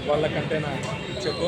వాళ్ళకంటేనా చెప్పు.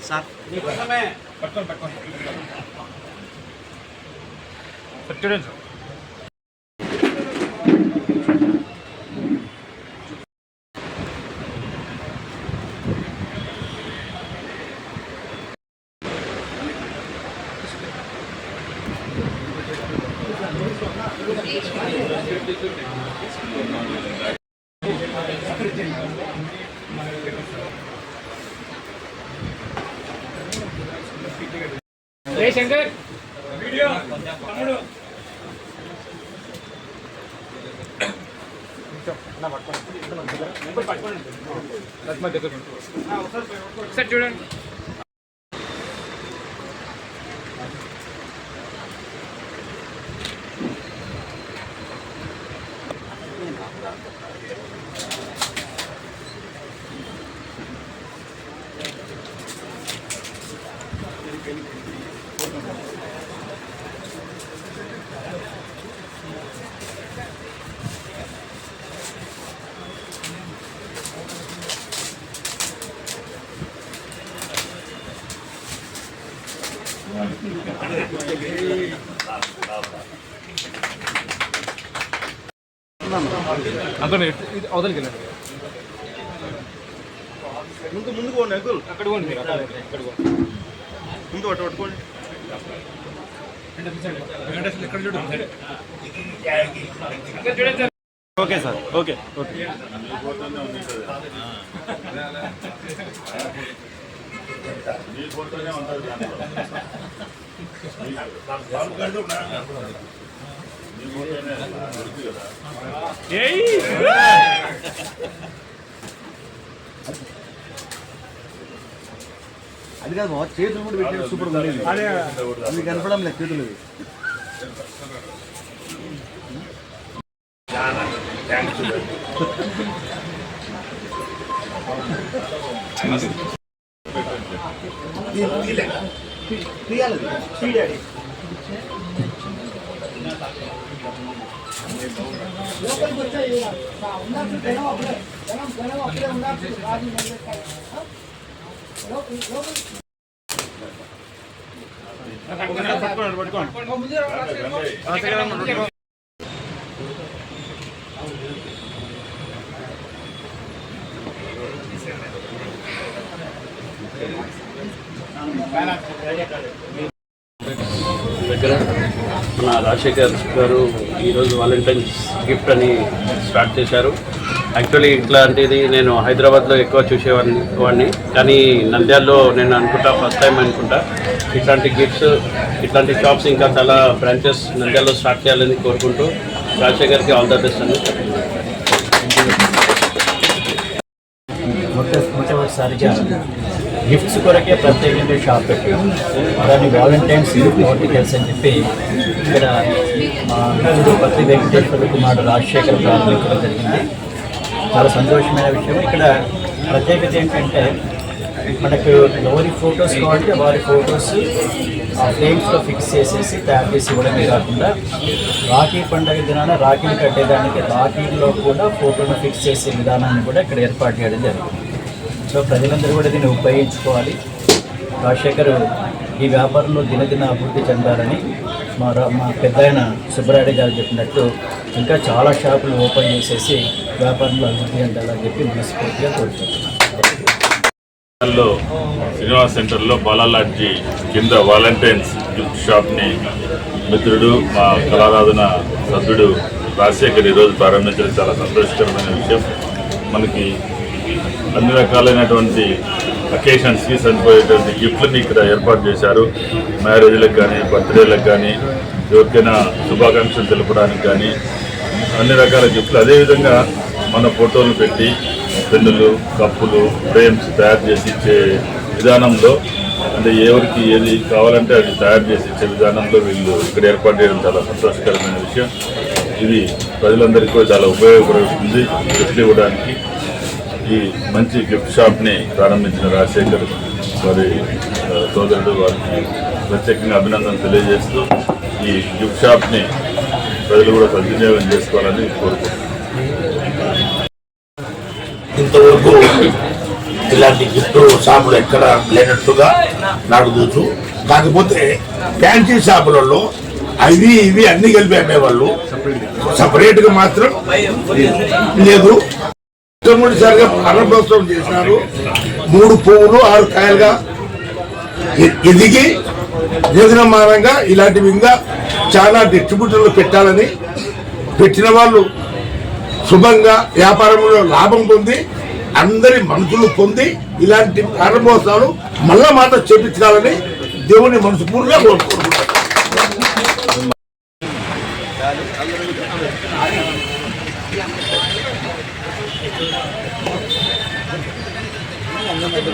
సార్ పట్టుకోండి చూడండి సార్. శంకర్ వీడియో తమ్ముడు సార్ చూడండి. అంకుల్ అవతలికి వెళ్ళండి. ముందుకు పోండి అంకుల్. అక్కడ పోండి మీరు, అక్కడ ముందు పట్టుకోండి. ఎక్కడ చూడండి. Okay sir, okay okay. అది కాదు బాబు, చేతులు కూడా పెట్టారు. సూపర్ ఉండేది. అది కనపడం లేదు చేతులు. దగ్గర మన రాజశేఖర్ గారు ఈరోజు వాలంటైన్స్ గిఫ్ట్ అని స్టార్ట్ చేశారు. యాక్చువల్లీ ఇట్లాంటిది నేను హైదరాబాద్లో ఎక్కువ చూసేవాడిని, కానీ నంద్యాలలో నేను అనుకుంటా ఫస్ట్ టైం అనుకుంటా ఇట్లాంటి గిఫ్ట్స్, ఇట్లాంటి షాప్స్ ఇంకా చాలా బ్రాంచెస్ నంద్యాలలో స్టార్ట్ చేయాలని కోరుకుంటూ రాజశేఖర్కి ఆల్ ద బెస్ట్ అని మొట్టమొదటిసారిగా గిఫ్ట్స్ కొరకే ప్రత్యేకంగా షాప్ పెట్టాం. దాన్ని వాలంటైన్స్ హార్టికల్స్ అని చెప్పి ఇక్కడ మా మిత్రుడు పత్రి వెంకటేశ్వర కుమార్ రాజశేఖర్ ప్రారంభించడం జరిగింది. చాలా సంతోషమైన విషయం. ఇక్కడ ప్రత్యేకత ఏంటంటే మనకు ఎవరి ఫొటోస్ కావాలంటే వారి ఫొటోస్ ఆ ఫ్రేమ్స్లో ఫిక్స్ చేసేసి తయారు చేసి ఇవ్వడమే కాకుండా రాఖీ పండుగ దినాన రాఖీలు కట్టేదానికి రాఖీల్లో కూడా ఫోటోను ఫిక్స్ చేసే విధానాన్ని కూడా ఇక్కడ ఏర్పాటు చేయడం జరిగింది. సో ప్రజలందరూ కూడా దీన్ని ఉపయోగించుకోవాలి. రాజశేఖర్ ఈ వ్యాపారంలో దినదిన అభివృద్ధి చెందాలని మా పెద్ద ఆయన సుబ్బరాయుడు గారు చెప్పినట్టు ఇంకా చాలా షాపులు ఓపెన్ చేసేసి వ్యాపారంలో అభివృద్ధి చెందాలని చెప్పి మనస్ఫూర్తిగా కోరుకుంటున్నాను. శ్రీనివాస్ సెంటర్లో బాలాలాడ్జీ కింద వాలంటైన్స్ గిఫ్ట్ షాప్ని మిత్రుడు మా కళారాధన సభ్యుడు రాజశేఖర్ ఈరోజు ప్రారంభించడం చాలా సంతోషకరమైన విషయం. మనకి అన్ని రకాలైనటువంటి అకేషన్స్కి సరిపోయేటువంటి గిఫ్ట్లని ఇక్కడ ఏర్పాటు చేశారు. మ్యారేజ్లకు కానీ, బర్త్డేలకు కానీ, ఎవరికైనా శుభాకాంక్షలు తెలపడానికి కానీ అన్ని రకాల గిఫ్ట్లు. అదేవిధంగా మన ఫోటోలు పెట్టి పెన్నులు, కప్పులు, ఫ్రేమ్స్ తయారు చేసి ఇచ్చే విధానంలో, అంటే ఎవరికి ఏది కావాలంటే అది తయారు చేసి ఇచ్చే విధానంలో వీళ్ళు ఇక్కడ ఏర్పాటు చేయడం చాలా సంతోషకరమైన విషయం. ఇది ప్రజలందరికీ కూడా చాలా ఉపయోగపడుతుంది. గిఫ్ట్లు ఇవ్వడానికి ఈ మంచి గిఫ్ట్ షాప్ని ప్రారంభించిన రాజశేఖర్ వారి సోదరుడు వారికి ప్రత్యేకంగా అభినందనలు తెలియజేస్తూ ఈ గిఫ్ట్ షాప్ని ప్రజలు కూడా సద్వినియోగం చేసుకోవాలని కోరుకుంటున్నాను. ఇంతవరకు ఇలాంటి గిఫ్ట్ షాపులు ఎక్కడ లేనట్టుగా నాకు తెలుసు. కాకపోతే ఫ్యాన్సీ షాపులలో అవి ఇవి అన్ని కలిపి అమ్మేవాళ్ళు, సపరేట్గా మాత్రం లేదు. మొట్టమొదటిసారిగా ప్రారంభోత్సవం చేసినారు. 3 పువ్వులు 6 కాయలుగా ఎదిగి జగనమానంగా ఇలాంటివి ఇంకా చాలా డిస్ట్రిబ్యూటర్లు పెట్టాలని, పెట్టిన వాళ్ళు శుభంగా వ్యాపారంలో లాభం పొంది అందరి మనసులు పొంది ఇలాంటి ప్రారంభోత్సవాలు మళ్ళా మాట చేపించాలని దేవుని మనస్ఫూర్తిగా కోరుకుంటున్నాను. మరి